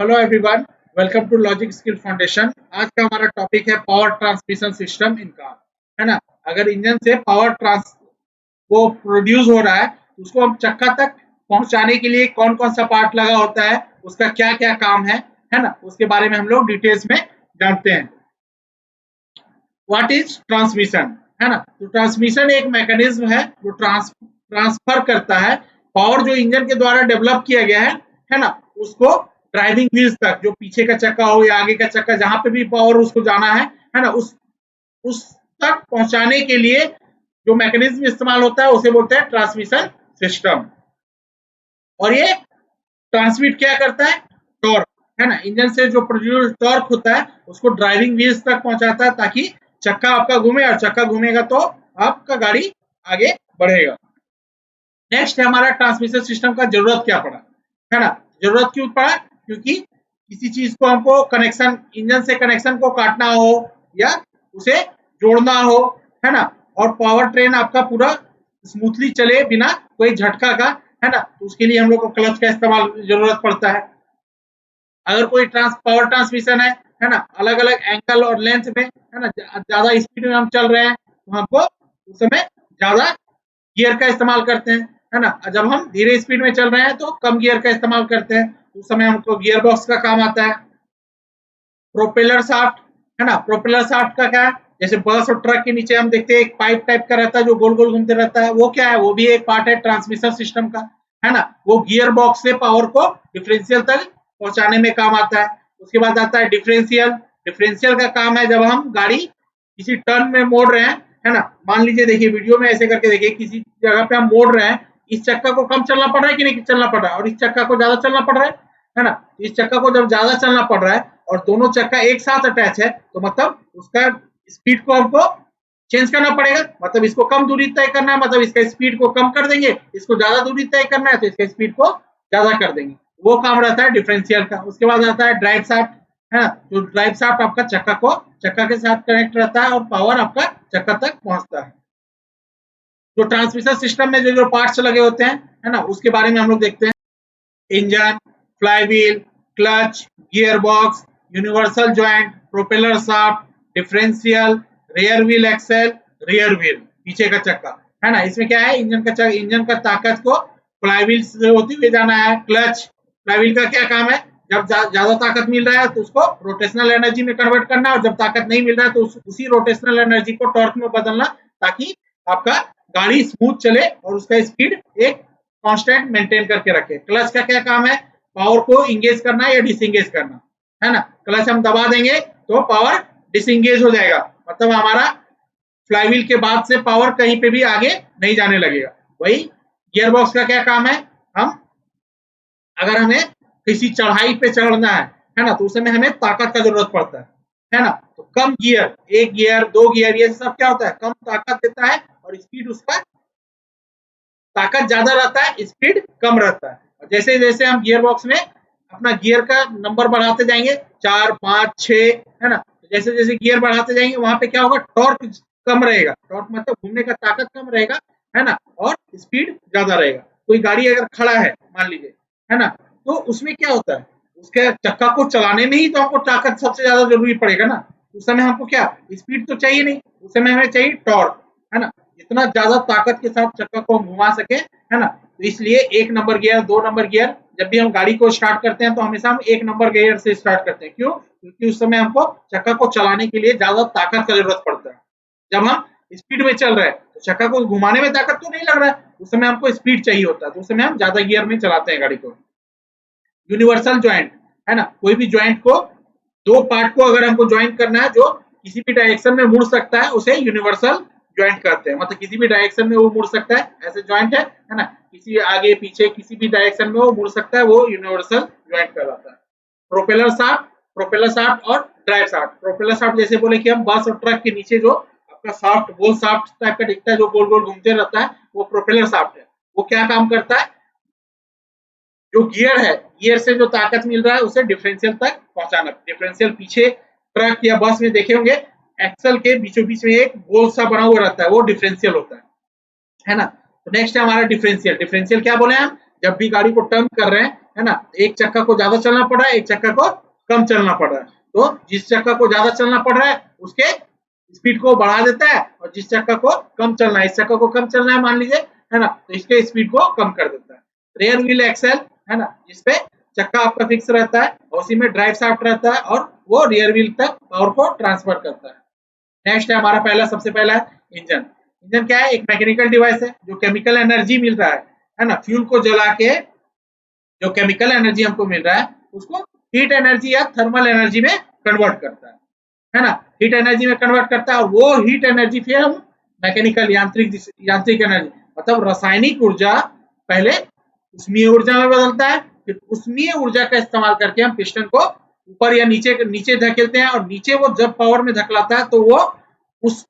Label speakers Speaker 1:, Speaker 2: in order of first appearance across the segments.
Speaker 1: Hello everyone, welcome to Logic Skill Foundation. आज का हमारा टॉपिक है power transmission system in car, है ना। अगर इंजन से पावर ट्रांस वो प्रोड्यूस हो रहा है तो उसको हम चक्का तक पहुंचाने के लिए कौन कौन सा पार्ट लगा होता है, उसका क्या क्या काम है ना, उसके बारे में हम लोग डिटेल्स में जानते हैं। व्हाट इज ट्रांसमिशन, है ना। तो ट्रांसमिशन एक मैकेनिज्म है जो ट्रांसफर करता है पावर जो इंजन के द्वारा डेवलप किया गया है ना, उसको ड्राइविंग व्हील्स तक, जो पीछे का चक्का हो या आगे का चक्का, जहां पे भी पावर उसको जाना है ना, उस तक पहुंचाने के लिए जो मैकेनिज्म इस्तेमाल होता है उसे बोलते हैं ट्रांसमिशन सिस्टम। और ये ट्रांसमिट क्या करता है? टॉर्क, है ना। इंजन से जो प्रोड्यूस टॉर्क होता है उसको ड्राइविंग व्हील्स तक पहुंचाता है ताकि चक्का आपका घूमे, और चक्का घूमेगा तो आपका गाड़ी आगे बढ़ेगा। नेक्स्ट है हमारा ट्रांसमिशन सिस्टम का जरूरत क्या पड़ा, है ना। जरूरत क्यों पड़ा? क्योंकि किसी चीज को हमको कनेक्शन, इंजन से कनेक्शन को काटना हो या उसे जोड़ना हो, है ना, और पावर ट्रेन आपका पूरा स्मूथली चले बिना कोई झटका का, है ना, तो उसके लिए हम लोग को क्लच का इस्तेमाल जरूरत पड़ता है। अगर कोई पावर ट्रांसमिशन है ना, अलग अलग एंगल और लेंथ में, है ना, ज्यादा स्पीड में हम चल रहे हैं तो हमको उस समय ज्यादा गियर का इस्तेमाल करते हैं, है ना। जब हम धीरे स्पीड में चल रहे हैं तो कम गियर का इस्तेमाल करते हैं, उस समय हमको गियर बॉक्स का काम आता है। प्रोपेलर शाफ्ट, है ना। प्रोपेलर शाफ्ट का क्या है? जैसे बस और ट्रक के नीचे हम देखते हैं एक पाइप टाइप का रहता है जो गोल गोल घूमते रहता है, वो क्या है? वो भी एक पार्ट है ट्रांसमिशन सिस्टम का, है ना। वो गियर बॉक्स से पावर को डिफरेंशियल तक पहुंचाने में काम आता है। उसके बाद आता है डिफरेंशियल। डिफरेंशियल का काम है जब हम गाड़ी किसी टर्न में मोड़ रहे हैं, है ना। मान लीजिए, देखिए वीडियो में ऐसे करके देखिए, किसी जगह पे हम मोड़ रहे हैं, इस चक्का को कम चलना पड़ रहा है कि नहीं चलना पड़ रहा है, और इस चक्का को ज्यादा चलना पड़ रहा है ना। इस चक्का को जब ज्यादा चलना पड़ रहा है और दोनों चक्का एक साथ अटैच है तो मतलब उसका स्पीड को हमको चेंज करना पड़ेगा। मतलब इसको कम दूरी तय करना है, मतलब इसका स्पीड को कम कर देंगे, इसको ज्यादा दूरी तय करना है तो इसका स्पीड को ज्यादा कर देंगे। वो काम रहता है डिफरेंशियल का। उसके बाद आता है ड्राइव शाफ्ट, है ना। जो ड्राइव शाफ्ट आपका चक्का के साथ कनेक्ट रहता है और पावर आपका चक्का तक पहुंचता है। जो ट्रांसमिशन सिस्टम में जो पार्ट्स लगे होते हैं, है ना, उसके बारे में हम लोग देखते हैं। Engine, flywheel, clutch, gear box, universal joint, propeller shaft, differential, rear wheel axle, rear wheel, पीछे का चक्का, है ना। इसमें क्या है? इंजन का ताकत को फ्लाईव्हील से होते हुए जाना है। क्लच, फ्लाईव्हील का क्या काम है? जब ज्यादा ताकत मिल रहा है तो उसको रोटेशनल एनर्जी में कन्वर्ट करना, और जब ताकत नहीं मिल रहा है तो उसी रोटेशनल एनर्जी को टॉर्क में बदलना, ताकि आपका गाड़ी स्मूथ चले और उसका स्पीड एक कांस्टेंट मेंटेन करके रखे। क्लच का क्या काम है? पावर को इंगेज करना या डिसंगेज करना, है ना। क्लच हम दबा देंगे तो पावर डिसंगेज हो जाएगा, मतलब हमारा फ्लाईव्हील के बाद से पावर कहीं पे भी आगे नहीं जाने लगेगा। वही गियर बॉक्स का क्या काम है? हम अगर हमें किसी चढ़ाई पे चढ़ना है ना, तो उस समय हमें ताकत का जरूरत पड़ता है ना। तो कम गियर, एक गियर, दो गियर, ये सब क्या होता है? कम ताकत देता है और स्पीड उसका, ताकत ज्यादा रहता है, स्पीड कम रहता है। और जैसे जैसे हम गियर बॉक्स में अपना गियर का नंबर बढ़ाते जाएंगे, 4, 5, 6, है ना, जैसे जैसे गियर बढ़ाते जाएंगे वहां पे क्या होगा? टॉर्क कम रहेगा। टॉर्क मतलब घूमने का ताकत कम रहेगा, है ना, और स्पीड ज्यादा रहेगा। कोई गाड़ी अगर खड़ा है मान लीजिए, है ना, तो उसमें क्या होता है? उसके चक्का को चलाने में ही तो हमको ताकत सबसे ज्यादा जरूरी पड़ेगा ना। उस समय हमको क्या, स्पीड तो चाहिए नहीं, उस समय हमें चाहिए टॉर्क, है ना। जितना ज्यादा ताकत के साथ चक्का को घुमा सके, है ना, तो इसलिए 1 नंबर गियर, 2 नंबर गियर, जब भी हम गाड़ी को स्टार्ट करते हैं तो हमेशा हम 1 नंबर गियर से स्टार्ट करते हैं। क्यों? क्योंकि उस समय हमको चक्का को चलाने के लिए ज्यादा ताकत का जरूरत पड़ता है। जब हम स्पीड में चल रहे हैं तो चक्का को घुमाने में ताकत तो नहीं लग रहा है, उस समय हमको स्पीड चाहिए होता है, तो उस समय हम ज्यादा गियर में चलाते हैं गाड़ी को। यूनिवर्सल ज्वाइंट, है ना, कोई भी ज्वाइंट को, दो पार्ट को अगर हमको ज्वाइंट करना है जो किसी भी डायरेक्शन में मुड़ सकता है, उसे यूनिवर्सल ज्वाइंट कहते हैं। मतलब किसी भी डायरेक्शन में वो मुड़ सकता है, ऐसे ज्वाइंट है ना, किसी आगे पीछे किसी भी डायरेक्शन में वो मुड़ सकता है, वो यूनिवर्सल ज्वाइंट कहलाता है। प्रोपेलर शाफ्ट और ड्राइव शाफ्ट। प्रोपेलर शाफ्ट जैसे बोले कि हम बस और ट्रक के नीचे जो आपका शाफ्ट, गोल शाफ्ट टाइप का दिखता है जो गोल गोल घूमते रहता है, वो प्रोपेलर शाफ्ट है। वो क्या काम करता है? जो गियर है, गियर से जो ताकत मिल रहा है उसे डिफरेंशियल तक पहुंचाना। डिफरेंशियल पीछे ट्रक या बस में देखे होंगे, एक्सल के बीचों बीच में एक गोल सा बना हुआ रहता है, वो डिफरेंशियल होता है ना। तो नेक्स्ट है हमारा डिफरेंशियल। डिफरेंशियल क्या बोले हम? जब भी गाड़ी को टर्न कर रहे हैं, है ना। एक चक्का को ज्यादा चलना पड़ रहा है, एक चक्का को कम चलना पड़ रहा है। तो जिस चक्का को ज्यादा चलना पड़ रहा है उसके स्पीड को बढ़ा देता है, और जिस चक्का को कम चलना है, इस चक्का को कम चलना है मान लीजिए, है ना, तो इसके स्पीड को कम कर देता है। रेयर व्हील एक्सेल, है ना, जिसपे चक्का आपका फिक्स रहता है और उसी में ड्राइव शाफ्ट रहता है और वो रियर व्हील तक पावर को ट्रांसफर करता है। नेक्स्ट है हमारा पहला, सबसे पहला है इंजन। इंजन क्या है? एक मैकेनिकल डिवाइस है जो केमिकल एनर्जी मिल रहा है ना, फ्यूल को जला के जो केमिकल एनर्जी हमको मिल रहा है उसको हीट एनर्जी या थर्मल एनर्जी में कन्वर्ट करता है ना, हीट एनर्जी में कन्वर्ट करता है। और वो हीट एनर्जी फिर हम मैकेनिकल यांत्रिक एनर्जी मतलब रासायनिक ऊर्जा पहले उष्मीय ऊर्जा में बदलता है, फिर उष्मीय ऊर्जा का इस्तेमाल करके हम पिस्टन को ऊपर या नीचे धकेलते हैं, और नीचे वो जब पावर में धकेलाता है तो वो उस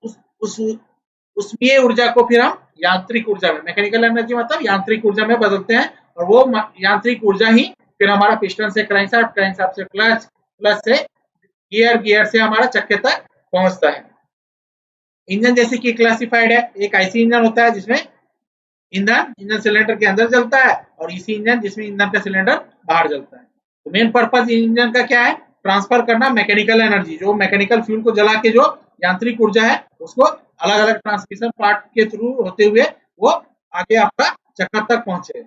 Speaker 1: उष्मीय ऊर्जा को फिर हम यांत्रिक ऊर्जा में, मैकेनिकल एनर्जी मतलब यांत्रिक ऊर्जा में बदलते हैं, और वो यांत्रिक ऊर्जा ही फिर हमारा पिस्टन से क्रैंकशाफ्ट, क्रैंकशाफ्ट से क्लच, क्लच से गियर, गियर से हमारा चक्के तक पहुंचता है। इंजन जैसे कि क्लासिफाइड है, एक आईसी इंजन होता है जिसमें ईंधन इंजन सिलेंडर के अंदर जलता है, और ईसी इंजन जिसमें ईंधन का सिलेंडर बाहर जलता है। तो मेन पर्पज इंजन का क्या है? ट्रांसफर करना मैकेनिकल एनर्जी, जो मैकेनिकल फ्यूल को जला के जो यांत्रिक ऊर्जा है उसको अलग अलग ट्रांसमिशन पार्ट के थ्रू होते हुए वो आगे आपका चक्का तक पहुंचे।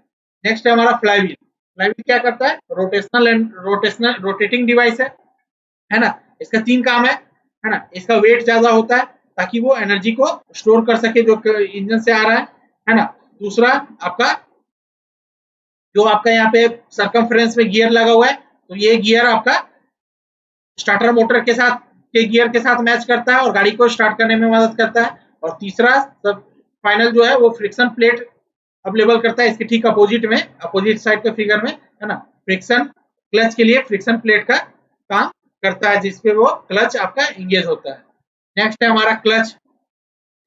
Speaker 1: नेक्स्ट है हमारा फ्लाईव्हील। फ्लाईव्हील क्या करता है? रोटेशनल रोटेटिंग डिवाइस है ना। इसका 3 काम है ना। इसका वेट ज्यादा होता है ताकि वो एनर्जी को स्टोर कर सके जो इंजन से आ रहा है ना। दूसरा आपका जो आपका यहाँ पे सर्कमफ्रेंस में गियर लगा हुआ है, तो ये गियर आपका स्टार्टर मोटर के साथ गियर के साथ मैच करता है और गाड़ी को स्टार्ट करने में मदद करता है। और तीसरा सब फाइनल जो है वो फ्रिक्शन प्लेट अवेलेबल करता है इसके ठीक अपोजिट में, अपोजिट साइड के फिगर में, है ना। फ्रिक्शन क्लच के लिए फ्रिक्शन प्लेट का काम करता है जिसपे वो क्लच आपका इंगेज होता है। नेक्स्ट है हमारा क्लच,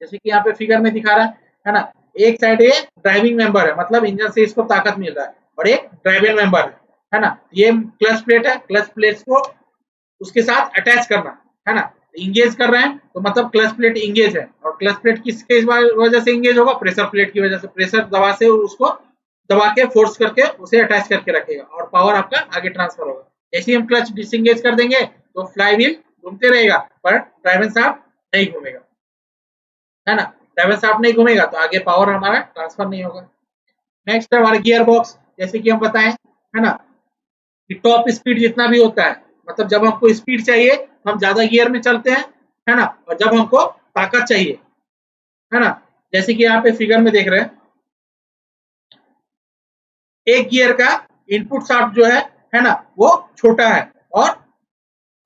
Speaker 1: जैसे कि यहाँ पे फिगर में दिखा रहा है ना। एक साइड ये ड्राइविंग मेंबर है, मतलब इंजन से इसको ताकत मिल रहा है, और एक ड्राइविंग मेंबर है ना। ये क्लच प्लेट है, क्लच प्लेट को उसके साथ अटैच करना, है ना। इंगेज कर रहे हैं तो मतलब क्लच प्लेट इंगेज है, और क्लच प्लेट किसके वजह से इंगेज होगा? प्रेशर प्लेट की वजह से। प्रेशर दबा से उसको दबा के फोर्स करके उसे अटैच करके रखेगा और पावर आपका आगे ट्रांसफर होगा। जैसे हम क्लच डिसएंगेज कर देंगे तो फ्लाईव्हील घूमते रहेगा पर ड्राइविंग शाफ्ट नहीं घूमेगा, है ना। ड्राइविंग शाफ्ट नहीं घूमेगा तो आगे पावर हमारा ट्रांसफर नहीं होगा। नेक्स्ट है हमारा गियर बॉक्स। जैसे कि हम बताएं, है ना, कि टॉप स्पीड जितना भी होता है, मतलब जब हमको स्पीड चाहिए हम ज्यादा गियर में चलते हैं, है ना, और जब हमको ताकत चाहिए, है ना, जैसे कि यहाँ पे फिगर में देख रहे हैं, एक गियर का इनपुट शाफ्ट जो है ना, वो छोटा है और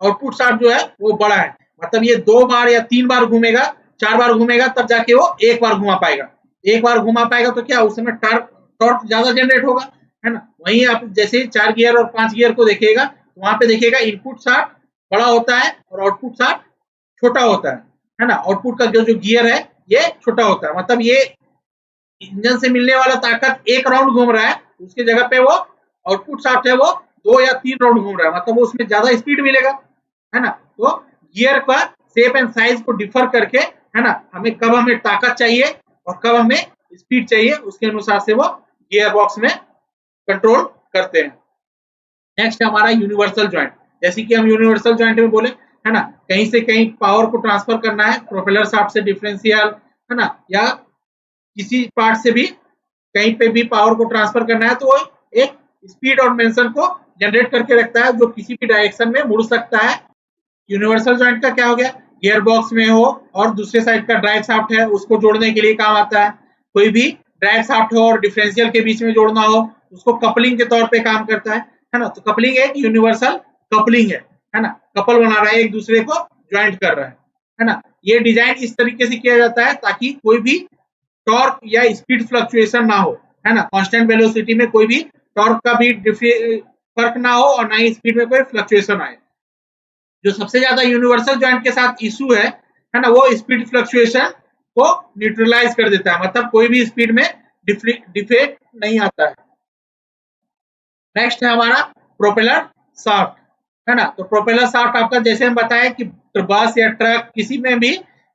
Speaker 1: आउटपुट शाफ्ट जो है वो बड़ा है। मतलब ये 2 बार या 3 बार घूमेगा, 4 बार घूमेगा तब जाके वो एक बार घुमा पाएगा। एक बार घुमा पाएगा तो क्या उस समय टॉर्क ज्यादा जनरेट होगा, है ना। वहीं आप जैसे 4 गियर और 5 गियर को देखिएगा तो वहां पे देखिएगा इनपुट शाफ्ट बड़ा होता है और आउटपुट शाफ्ट छोटा होता है ना। आउटपुट का जो गियर है ये छोटा होता है, मतलब ये इंजन से मिलने वाला ताकत एक राउंड घूम रहा है, उसकी जगह पे वो आउटपुट शाफ्ट है वो 2 या 3 राउंड घूम रहा है, मतलब वो उसमें ज्यादा स्पीड मिलेगा, है ना। तो गियर का शेप एंड साइज को डिफर करके, है ना, हमें कब हमें ताकत चाहिए और कब हमें स्पीड चाहिए उसके अनुसार से वो गियर बॉक्स में कंट्रोल करते हैं। नेक्स्ट हमारा यूनिवर्सल ज्वाइंट। जैसे कि हम यूनिवर्सल ज्वाइंट में बोले, है ना, कहीं से कहीं पावर को ट्रांसफर करना है, प्रोपेलर शाफ्ट से डिफरेंशियल, है ना, या किसी पार्ट से भी कहीं पे भी पावर को ट्रांसफर करना है तो वो एक स्पीड और मोशन को जनरेट करके रखता है जो किसी भी डायरेक्शन में मुड़ सकता है। यूनिवर्सल जॉइंट का क्या हो गया? गियर बॉक्स में हो और दूसरे साइड का ड्राइव शाफ्ट है उसको जोड़ने के लिए काम आता है। कोई भी ड्राइव शाफ्ट हो और डिफरेंशियल के बीच में जोड़ना हो उसको कपलिंग के तौर पे काम करता है ना। तो कपलिंग एक यूनिवर्सल कपलिंग है ना, कपल बना रहा है, एक दूसरे को ज्वाइंट कर रहा है ना। ये डिजाइन इस तरीके से किया जाता है ताकि कोई भी टॉर्क या स्पीड फ्लक्चुएशन ना हो, है ना। कांस्टेंट वेलोसिटी में कोई भी टॉर्क का भी फर्क ना हो और ना ही स्पीड में कोई फ्लक्चुएशन आए। जो सबसे ज्यादा यूनिवर्सल जॉइंट के साथ इशू है ना, वो स्पीड फ्लक्चुएशन को न्यूट्रलाइज कर देता है, मतलब कोई भी स्पीड में डिफेक्ट नहीं आता है। नेक्स्ट है हमारा प्रोपेलर शाफ्ट, है ना। तो प्रोपेलर शाफ्ट आपका जैसे हम बताएं कि बस या ट्रक किसी में भी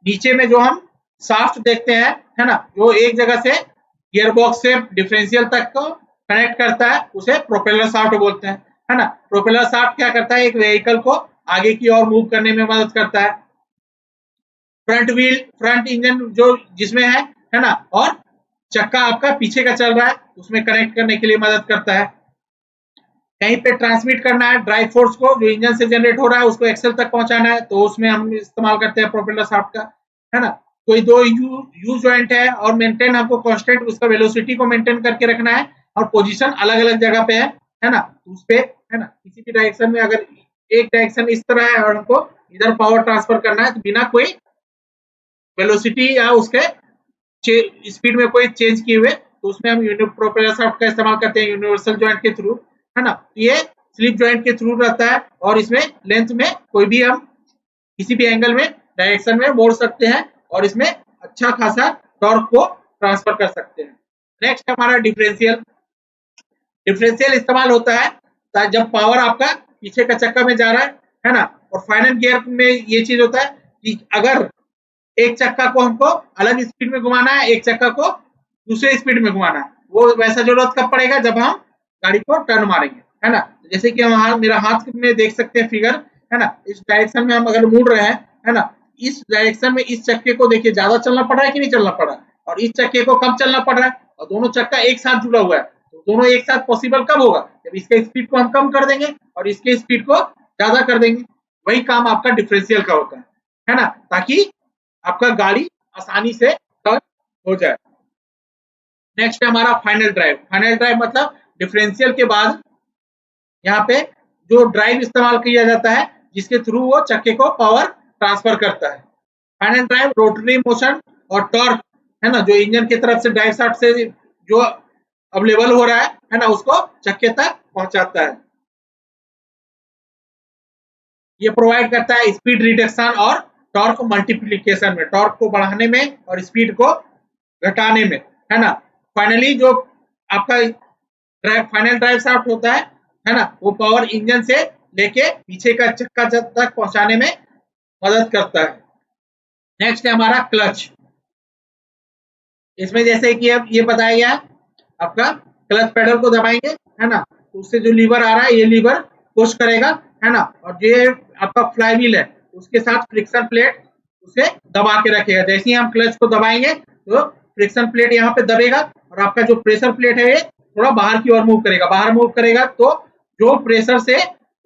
Speaker 1: नीचे में जो हम शाफ्ट देखते हैं, है ना, जो एक जगह से गियर बॉक्स से डिफरेंशियल तक को कनेक्ट करता है उसे प्रोपेलर शाफ्ट बोलते हैं, है ना। प्रोपेलर शाफ्ट क्या करता है, एक व्हीकल को आगे की ओर मूव करने में मदद करता है। फ्रंट व्हील, फ्रंट इंजन जो जिसमें है ना, और चक्का आपका पीछे का चल रहा है उसमें कनेक्ट करने के लिए मदद करता है। कहीं पे ट्रांसमिट करना है ड्राइव फोर्स को जो इंजन से जनरेट हो रहा है उसको एक्सेल तक पहुंचाना है, तो उसमें हम इस्तेमाल करते हैं प्रोपेलर शाफ्ट का, है ना। कोई दो यू जॉइंट है और मेंटेन हमको कांस्टेंट उसका वेलोसिटी को मेंटेन करके रखना है और पोजीशन अलग अलग जगह पे है ना, उस पे, है ना, किसी भी डायरेक्शन में अगर एक डायरेक्शन इस तरह है और हमको इधर पावर ट्रांसफर करना है तो बिना कोई वेलोसिटी या उसके स्पीड में कोई चेंज किए हुए, तो उसमें हम प्रोपेलर शाफ्ट का इस्तेमाल करते हैं यूनिवर्सल जॉइंट के थ्रू, है ना। ये स्लिप जॉइंट के थ्रू रहता है और इसमें लेंथ में कोई भी हम किसी भी एंगल में डायरेक्शन में मोड़ सकते हैं और इसमें अच्छा खासा टॉर्क को ट्रांसफर कर सकते हैं। नेक्स्ट हमारा डिफरेंशियल। डिफरेंशियल इस्तेमाल होता है जब पावर आपका पीछे का चक्का में जा रहा है ना, और फाइनल गियर में ये चीज होता है कि अगर एक चक्का को हमको अलग स्पीड में घुमाना है, एक चक्का को दूसरे स्पीड में घुमाना है, वो वैसा जरूरत कब पड़ेगा, जब हम गाड़ी को टर्न मारेंगे, है ना। जैसे कि हम मेरा हाथ में देख सकते हैं फिगर, है ना, इस डायरेक्शन में हम अगर मुड़ रहे हैं, है ना, इस डायरेक्शन में इस चक्के को देखिए ज्यादा चलना पड़ रहा है कि नहीं चलना पड़ रहा है, और इस चक्के को कम चलना पड़ रहा है, और दोनों चक्का एक साथ जुड़ा हुआ है, तो दोनों एक साथ पॉसिबल कब होगा, जब इसके स्पीड को हम कम कर देंगे और इसके स्पीड को ज्यादा कर देंगे। वही काम आपका डिफरेंशियल का होता है ना, ताकि आपका गाड़ी आसानी से टर्न हो जाए। नेक्स्ट है हमारा फाइनल ड्राइव। फाइनल ड्राइव मतलब डिफरेंशियल के बाद यहाँ पे जो ड्राइव इस्तेमाल किया जाता है जिसके थ्रू वो चक्के को पावर ट्रांसफर करता है। फाइनल ड्राइव रोटरी मोशन और टॉर्क, है ना, जो इंजन की तरफ से ड्राइव शाफ्ट से जो अवेलेबल हो रहा है ना, उसको चक्के तक पहुंचाता है। ये प्रोवाइड करता है स्पीड रिडक्शन और टॉर्क मल्टीप्लिकेशन में, टॉर्क को बढ़ाने में और स्पीड को घटाने में, है ना। फाइनली जो आपका फाइनल ड्राइव शाफ्ट होता है ना, वो पावर इंजन से लेके पीछे का चक्का तक पहुंचाने में मदद करता है। नेक्स्ट है हमारा क्लच। इसमें जैसे कि अब ये बताया गया आपका क्लच पेडल को दबाएंगे, है ना, तो उससे जो लीवर आ रहा है ये लीवर पुश करेगा, है ना, और ये आपका फ्लाई व्हील है उसके साथ फ्रिक्शन प्लेट उसे दबा के रखेगा। जैसे ही हम क्लच को दबाएंगे तो फ्रिक्शन प्लेट यहाँ पे दबेगा और आपका जो प्रेशर प्लेट है ये थोड़ा बाहर की ओर मूव करेगा। बाहर मूव करेगा तो जो प्रेशर से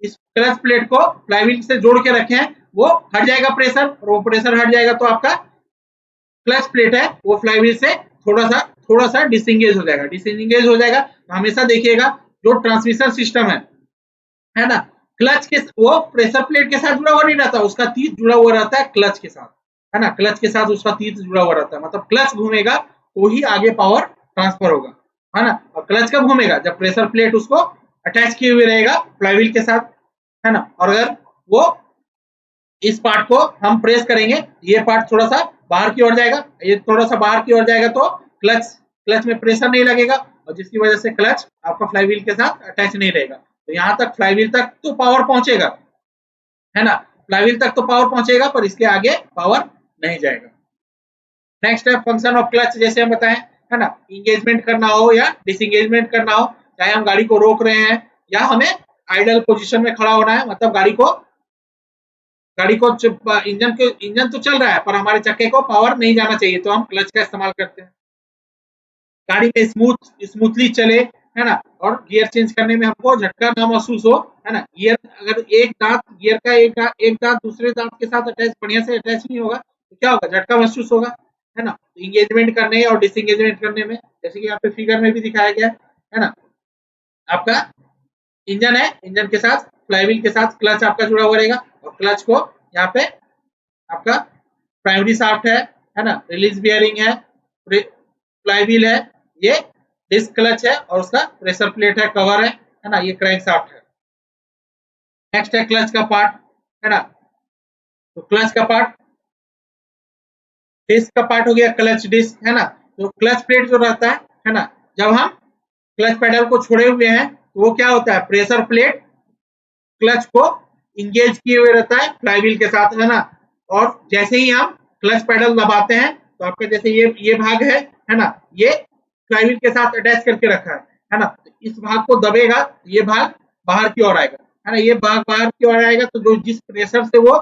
Speaker 1: इस क्लच प्लेट को फ्लाई व्हील से जोड़ के रखे हैं वो हट जाएगा प्रेशर, और वो प्रेशर हट जाएगा तो आपका क्लच प्लेट है वो फ्लाई व्हील से थोड़ा सा डिसएंगेज हो जाएगा। डिसएंगेज हो जाएगा तो हमेशा देखिएगा जो ट्रांसमिशन सिस्टम है ना, क्लच के वो प्रेशर प्लेट के साथ जुड़ा हुआ नहीं रहता, उसका तीर जुड़ा हुआ रहता है क्लच के साथ, है ना, क्लच के साथ उसका तीर जुड़ा हुआ रहता है। मतलब क्लच घूमेगा तो ही आगे पावर ट्रांसफर होगा, है ना। और क्लच कब घूमेगा, जब प्रेशर प्लेट उसको अटैच किए हुए रहेगा फ्लाईव्हील के साथ, है ना। और अगर वो इस पार्ट को हम प्रेस करेंगे ये पार्ट थोड़ा सा बाहर की ओर जाएगा, ये थोड़ा सा बाहर की ओर जाएगा तो क्लच में प्रेशर नहीं लगेगा और जिसकी वजह से क्लच आपका फ्लाईव्हील के साथ अटैच नहीं रहेगा। तो यहाँ तक फ्लाईव्हील तक तो पावर पहुंचेगा, है ना, फ्लाईव्हील तक तो पावर पहुंचेगा पर इसके आगे पावर नहीं जाएगा। नेक्स्ट है फंक्शन ऑफ क्लच। जैसे हम बताएं, है ना, इंगेजमेंट करना हो या डिसएंगेजमेंट करना हो, चाहे हम गाड़ी को रोक रहे हैं या हमें आइडल पोजीशन में खड़ा होना है, मतलब गाड़ी को इंजन तो चल रहा है पर हमारे चक्के को पावर नहीं जाना चाहिए तो हम क्लच का इस्तेमाल करते हैं। गाड़ी में स्मूथली चले, है ना, और गियर चेंज करने में हमको झटका ना महसूस हो, है ना। गियर अगर गियर का एक दांत दूसरे दांत के साथ बढ़िया से अटैच नहीं होगा तो क्या होगा, झटका महसूस होगा, है ना। इंगेजमेंट करने और डिसएंगेजमेंट करने में, जैसे कि यहाँ पे फिगर में भी दिखाया गया है ना, आपका इंजन है, इंजन के साथ फ्लाईव्हील के साथ क्लच आपका जुड़ा हुआ रहेगा और क्लच को यहाँ पे आपका प्राइमरी शाफ्ट है ना, रिलीज बियरिंग है, फ्लाईव्हील है, ये डिस्क क्लच है और उसका प्रेशर प्लेट है, कवर है ना, ये क्रैंक शाफ्ट है। नेक्स्ट है क्लच का पार्ट, है ना, तो क्लच का पार्ट डिस्क का पार्ट हो गया क्लच डिस्क, है ना। तो क्लच प्लेट जो रहता है ना, जब हम क्लच पेडल को छोड़े हुए हैं तो वो क्या होता है, प्रेशर प्लेट क्लच को इंगेज किए हुए रहता है फ्लाईव्हील के साथ, है ना। और जैसे ही हम क्लच पेडल दबाते हैं तो आपके जैसे ये भाग है ना, ये फ्लाईव्हील के साथ अटैच करके रखा है ना, तो इस भाग को दबेगा, ये भाग बाहर की ओर आएगा, है ना, ये भाग बाहर की ओर आएगा, तो जो जिस प्रेशर से वो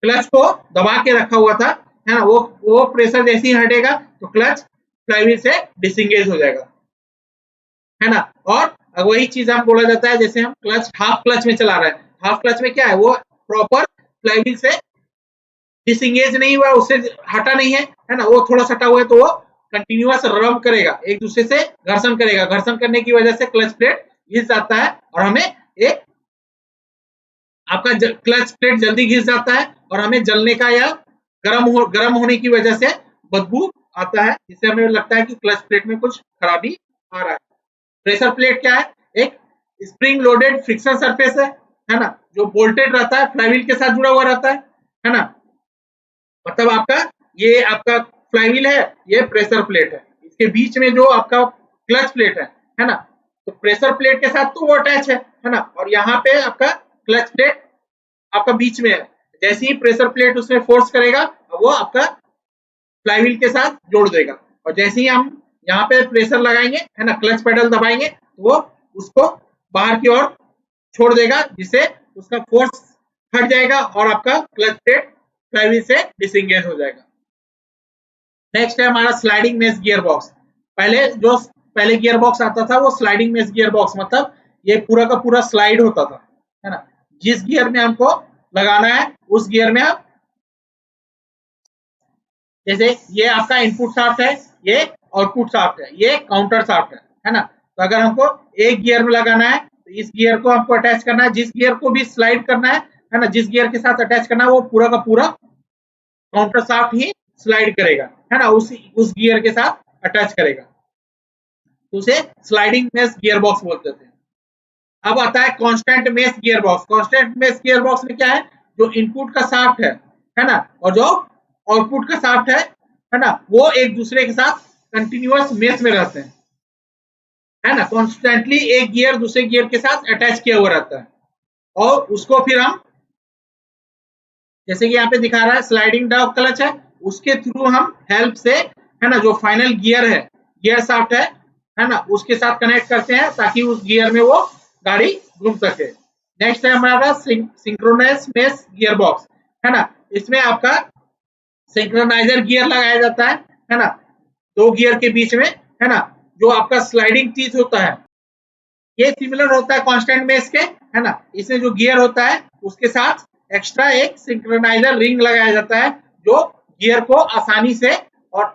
Speaker 1: क्लच को दबा के रखा हुआ था, है ना, वो प्रेशर जैसे ही हटेगा तो क्लच फ्लाईव्हील से डिसंगेज हो जाएगा, है ना। और वही चीज हम बोला जाता है, जैसे हम क्लच हाफ क्लच में चला रहे हैं, हाफ क्लच में क्या है, वो प्रॉपर फ्लाईव्हील से डिसंगेज नहीं हुआ, उससे हटा नहीं है ना, वो थोड़ा सा हटा हुआ है, तो वो कंटिन्यूअस रब करेगा, एक दूसरे से घर्षण करेगा, घर्षण करने की वजह से क्लच प्लेट घिस जाता है और हमें एक आपका क्लच प्लेट जल्दी घिस जाता है और हमें जलने का या गर्म होने की वजह से बदबू आता है, जिससे हमें लगता है कि क्लच प्लेट में कुछ खराबी आ रहा है। प्रेशर प्लेट क्या है, एक स्प्रिंग लोडेड फ्रिक्शन सरफेस है ना, जो बोल्टेड रहता है, फ्लाईव्हील के साथ जुड़ा हुआ रहता है ना। मतलब आपका फ्लाईव्हील है, ये प्रेशर प्लेट है, इसके बीच में जो आपका क्लच प्लेट है ना, तो प्रेशर प्लेट के साथ तो वो अटैच है ना, और यहाँ पे आपका क्लच प्लेट आपका बीच में है, जैसे ही प्रेशर प्लेट उसमें फोर्स करेगा वो आपका फ्लाईव्हील के साथ जोड़ देगा, और जैसे ही हम यहाँ पे प्रेशर लगाएंगे, है ना, क्लच पेडल दबाएंगे, तो वो उसको बाहर की ओर छोड़ देगा, जिससे उसका फोर्स हट जाएगा और आपका क्लच प्लेट फ्लाईव्हील से डिसंगेज हो जाएगा। नेक्स्ट है हमारा स्लाइडिंग मेश गियर बॉक्स। पहले गियर बॉक्स आता था वो स्लाइडिंग मेश गियर बॉक्स, मतलब ये पूरा का पूरा स्लाइड होता था, है ना, जिस गियर में हमको लगाना है उस गियर में हम, जैसे ये आपका इनपुट शाफ्ट है, ये आउटपुट शाफ्ट है, ये काउंटर शाफ्ट है ना, तो अगर हमको एक गियर में लगाना है तो इस गियर को हमको अटैच करना है, जिस गियर को भी स्लाइड करना है ना, जिस गियर के साथ अटैच करना है वो पूरा का पूरा काउंटर शाफ्ट ही स्लाइड करेगा, है ना, उस गियर के साथ अटैच करेगा, तो उसे स्लाइडिंग मेश गियर बॉक्स बोलते थे। अब आता है constant mesh gear box. Constant mesh gear box में क्या है, जो इनपुट का शाफ्ट है ना, और जो आउटपुट का शाफ्ट है ना, वो एक दूसरे के साथ कंटिन्यूअस मेश में रहते हैं, है ना, कॉन्स्टेंटली एक गियर दूसरे गियर के साथ अटैच किया हुआ रहता है, और उसको फिर हम, जैसे कि यहाँ पे दिखा रहा है स्लाइडिंग डॉग क्लच है, उसके थ्रू हम हेल्प से, है ना, जो फाइनल गियर है, गियर शाफ्ट है ना, उसके साथ कनेक्ट करते हैं ताकि उस गियर में वो गाड़ी घूम सके। नेक्स्ट है हमारा सिंक्रोनाइज मेश गियर बॉक्स, है ना, इसमें आपका सिंक्रोनाइजर गियर लगाया जाता है ना, दो गियर के बीच में, है ना, जो आपका स्लाइडिंग चीज होता है, ये सिमिलर होता है कांस्टेंट मेश के, है ना, इसमें जो गियर होता है उसके साथ एक्स्ट्रा एक सिंक्रोनाइजर रिंग लगाया जाता है, जो गियर को आसानी से, और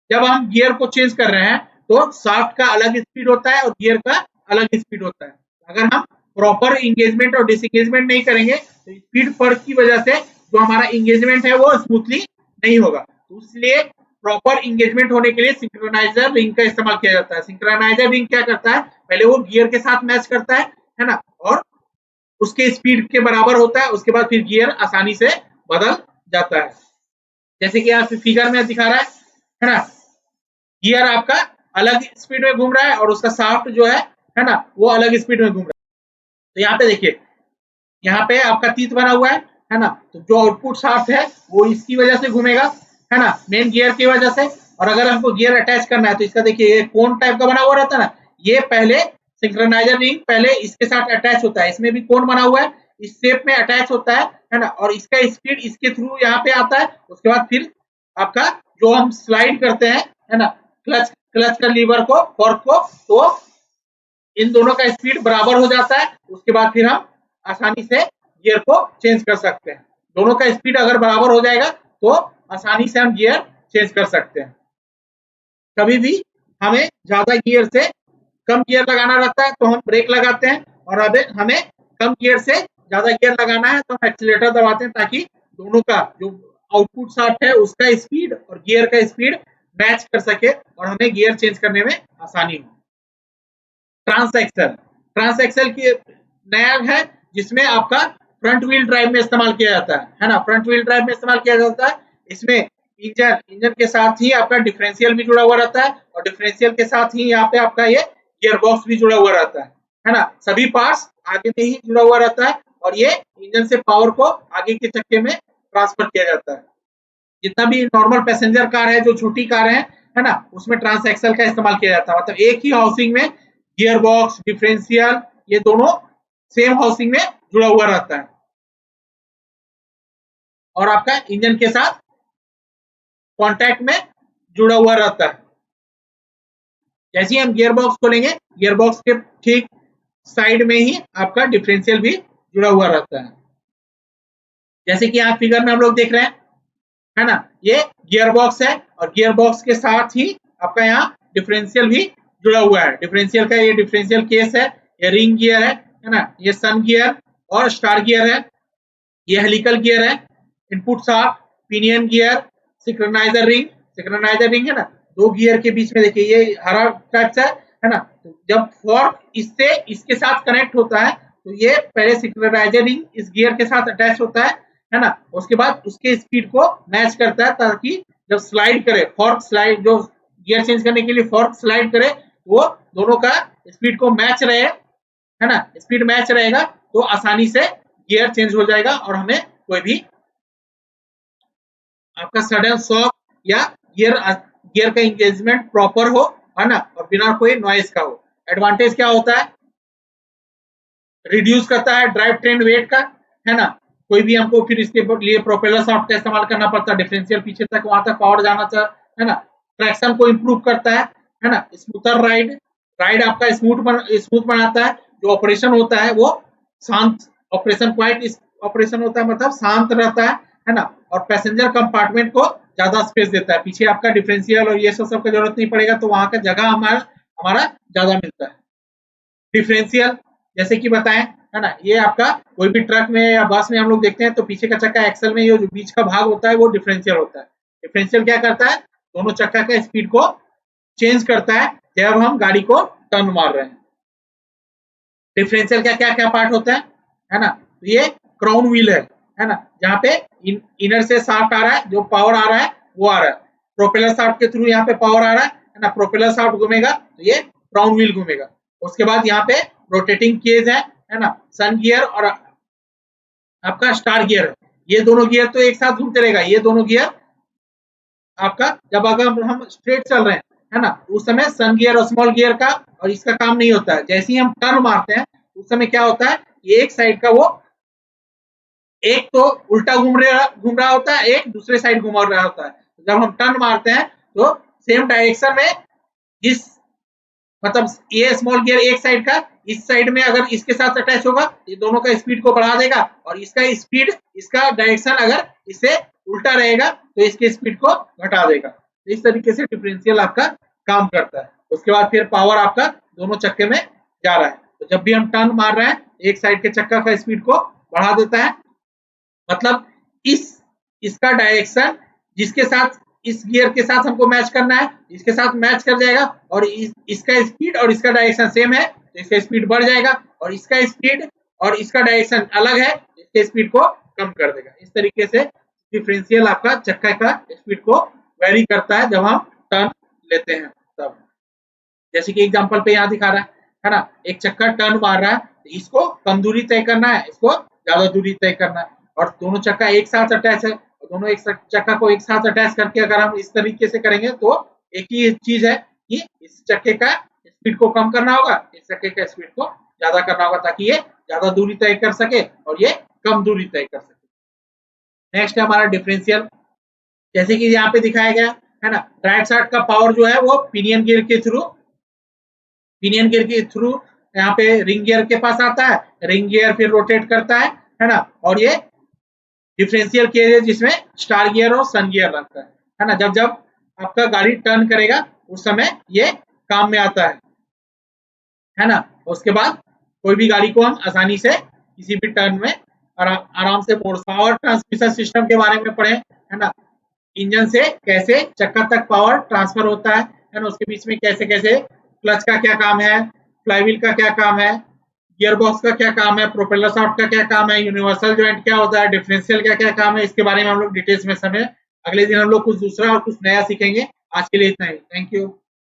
Speaker 1: जब हम गियर को चेंज कर रहे हैं तो शाफ्ट का अलग स्पीड होता है और गियर का अलग स्पीड होता है, अगर हम प्रॉपर इंगेजमेंट और डिसंगेजमेंट नहीं करेंगे तो स्पीड फर्क की वजह से जो हमारा इंगेजमेंट है वो स्मूथली नहीं होगा, तो इसलिए प्रॉपर इंगेजमेंट होने के लिए सिंक्रोनाइजर रिंग का इस्तेमाल किया जाता है। सिंक्रोनाइजर रिंग क्या करता है, पहले वो गियर के साथ मैच करता है ना, और उसके स्पीड के बराबर होता है, उसके बाद फिर गियर आसानी से बदल जाता है, जैसे कि यहाँ फिगर में दिखा रहा है ना, गियर आपका अलग स्पीड में घूम रहा है और उसका शाफ्ट जो है ना, वो अलग स्पीड में घूम रहा है। तो यहाँ पे देखिए, यहाँ पे आपका तीत बना हुआ है ना, तो जो आउटपुट शाफ्ट है वो इसकी वजह से घूमेगा, है ना, मेन गियर की वजह से, और अगर हमको गियर अटैच करना है तो इसका देखिए ये कोन टाइप का बना हुआ रहता है ना, ये पहले सिंक्रोनाइजर रिंग पहले इसके साथ अटैच होता है, इसमें भी कोन बना हुआ है, इस शेप में अटैच होता है ना, और इसका स्पीड इसके थ्रू यहाँ पे आता है, उसके बाद फिर आपका जो हम स्लाइड करते हैं, है ना, क्लच क्लच का लीवर को, फॉर्क को, तो इन दोनों का स्पीड बराबर हो जाता है, उसके बाद फिर हम आसानी से गियर को चेंज कर सकते हैं। दोनों का स्पीड अगर बराबर हो जाएगा तो आसानी से हम गियर चेंज कर सकते हैं। कभी भी हमें ज्यादा गियर से कम गियर लगाना रहता है तो हम ब्रेक लगाते हैं, और अब हमें कम गियर से ज्यादा गियर लगाना है तो हम एक्सीलेटर दबाते हैं, ताकि दोनों का जो आउटपुट शाफ्ट है उसका स्पीड और गियर का स्पीड मैच कर सके और हमें गियर चेंज करने में आसानी हो। ट्रांसएक्सल की नया है, जिसमें आपका फ्रंट व्हील ड्राइव में इस्तेमाल किया जाता है ना, फ्रंट व्हील ड्राइव में इस्तेमाल किया जाता है। इसमें इंजन के साथ ही आपका डिफरेंशियल भी जुड़ा हुआ रहता है, और डिफरेंशियल के साथ ही यहाँ पे आपका ये गियर बॉक्स भी जुड़ा हुआ रहता है ना, सभी पार्ट्स आगे में ही जुड़ा हुआ रहता है, और ये इंजन से पावर को आगे के चक्के में ट्रांसफर किया जाता है। जितना भी नॉर्मल पैसेंजर कार है, जो छोटी कार है ना, उसमें ट्रांसएक्सल का इस्तेमाल किया जाता है, मतलब एक ही हाउसिंग में गियर बॉक्स, डिफरेंशियल, ये दोनों सेम हाउसिंग में जुड़ा हुआ रहता है और आपका इंजन के साथ कांटेक्ट में जुड़ा हुआ रहता है। जैसे ही हम गियर बॉक्स खोलेंगे, गियर बॉक्स के ठीक साइड में ही आपका डिफरेंशियल भी जुड़ा हुआ रहता है। जैसे कि यहाँ फिगर में हम लोग देख रहे हैं, है ना, ये गियर बॉक्स है और गियर बॉक्स के साथ ही आपका यहाँ डिफरेंशियल भी जुड़ा हुआ है। डिफरेंशियल का ये डिफरेंशियल केस है, ये रिंग गियर है ना, ये सन गियर और स्टार गियर है, ये हेलिकल गियर है, input shaft, pinion gear, synchroniser ring है ना, दो गियर के बीच में देखिए ये हरा टाइप से है ना, तो जब फॉर्क इससे इसके साथ कनेक्ट होता है तो ये पहले सिंक्रोनाइजर रिंग इस गियर के साथ अटैच होता है ना, उसके बाद उसके स्पीड को मैच करता है ताकि जब स्लाइड करे, फॉर्क स्लाइड जो गियर चेंज करने के लिए फॉर्क स्लाइड करे, वो दोनों का स्पीड को मैच रहे, है ना, स्पीड मैच रहेगा तो आसानी से गियर चेंज हो जाएगा और हमें कोई भी आपका सडन शॉक या गियर का इंगेजमेंट प्रॉपर हो, है ना, और बिना कोई नॉइज का हो। एडवांटेज क्या होता है, रिड्यूस करता है ड्राइव ट्रेन वेट का, है ना, कोई भी हमको फिर इसके लिए प्रोपेलर शाफ्ट का इस्तेमाल करना पड़ता है, डिफरेंशियल पीछे तक वहां तक पावर जाना चाहिए, है ना, ट्रैक्शन को इंप्रूव करता है ना, स्मूथर राइड आपका स्मूथ बनाता है, जो ऑपरेशन होता है वो शांत ऑपरेशन क्वाइट ऑपरेशन होता है, मतलब शांत रहता है ना, और पैसेंजर कंपार्टमेंट को ज्यादा स्पेस देता है, पीछे आपका डिफरेंशियल और ये सब का जरूरत नहीं पड़ेगा, तो वहां का जगह हमारा ज्यादा मिलता है। डिफरेंशियल जैसे कि बताएं, है ना, ये आपका कोई भी ट्रक में या बस में हम लोग देखते हैं तो पीछे का चक्का एक्सल में ये जो बीच का भाग होता है वो डिफरेंशियल होता है। डिफरेंशियल क्या करता है, दोनों चक्का का स्पीड को चेंज करता है जब हम गाड़ी को टर्न मार रहे हैं। डिफरेंशियल का क्या क्या पार्ट होता है ना, तो ये क्राउन व्हील है ना, जहाँ पे इनर से शाफ्ट आ रहा है, जो पावर आ रहा है वो आ रहा है, प्रोपेलर शाफ्ट के थ्रू यहाँ पे पावर आ रहा है ना, प्रोपेलर शाफ्ट घूमेगा तो ये क्राउन व्हील घूमेगा। उसके बाद यहाँ पे रोटेटिंग केज है ना, सन गियर और आपका स्टार गियर, ये दोनों गियर तो एक साथ घूमते रहेगा। ये दोनों गियर आपका जब अगर हम स्ट्रेट चल रहे हैं, है ना, उस समय सन गियर और स्मॉल गियर का और इसका काम नहीं होता है। जैसे ही हम टर्न मारते हैं उस समय क्या होता है, ये एक साइड का वो एक तो उल्टा घूम रहा होता है, एक दूसरे साइड घुमा रहा होता है। जब हम टर्न मारते हैं तो सेम डायरेक्शन में जिस मतलब ये स्मॉल गियर एक साइड का इस साइड में अगर इसके साथ अटैच होगा, ये दोनों का स्पीड को बढ़ा देगा, और इसका स्पीड इसका डायरेक्शन अगर इससे उल्टा रहेगा तो इसके स्पीड को घटा देगा। तो इस तरीके से डिफरेंशियल आपका काम करता है। उसके बाद फिर पावर आपका दोनों चक्के में जा रहा है, तो जब भी हम टर्न मार रहे हैं एक साइड के चक्का का स्पीड को बढ़ा देता है, मतलब इसका डायरेक्शन जिसके साथ इस गियर के साथ हमको मैच करना है, इसके साथ मैच कर जाएगा, और इसका स्पीड और इसका डायरेक्शन सेम है तो इसका स्पीड बढ़ जाएगा, और इसका स्पीड और इसका डायरेक्शन अलग है, इसके स्पीड को कम कर देगा। इस तरीके से डिफरेंशियल आपका चक्का का स्पीड को वेरी करता है जब हम टर्न लेते हैं तब। जैसे कि एग्जांपल पे यहाँ दिखा रहा है ना, एक चक्का टर्न मार रहा है, तो इसको कम दूरी तय करना है, इसको ज्यादा दूरी तय करना है, और दोनों चक्का एक साथ अटैच है, दोनों एक चक्का को एक साथ अटैच करके अगर हम इस तरीके से करेंगे तो एक ही चीज है कि इस चक्के का स्पीड को कम करना होगा, इस चक्के का स्पीड को ज्यादा करना होगा, ताकि ये ज्यादा दूरी तय कर सके और ये कम दूरी तय कर सके। नेक्स्ट है हमारा डिफरेंशियल, जैसे कि यहाँ पे दिखाया गया है ना, राइट साइड का पावर जो है वो पिनियन गियर के थ्रू यहाँ पे रिंग गियर के पास आता है, रिंग गियर फिर रोटेट करता है ना, और ये डिफरेंशियल केज है जिसमें स्टार गियर और सन गियर रहता है ना, जब आपका गाड़ी टर्न करेगा उस समय ये काम में आता है ना। उसके बाद कोई भी गाड़ी को हम आसानी से किसी भी टर्न में आराम से मोड़। पावर ट्रांसमिशन सिस्टम के बारे में पढ़े, है ना, इंजन से कैसे चक्का तक पावर ट्रांसफर होता है ना, उसके बीच में कैसे कैसे क्लच का क्या काम है, फ्लाईव्हील का क्या काम है, गियर बॉक्स का क्या काम है, प्रोपेलर शाफ्ट का क्या काम है, यूनिवर्सल जॉइंट क्या होता है, डिफरेंशियल का क्या काम है, इसके बारे में हम लोग डिटेल्स में समय अगले दिन हम लोग कुछ दूसरा और कुछ नया सीखेंगे। आज के लिए इतना ही, थैंक यू।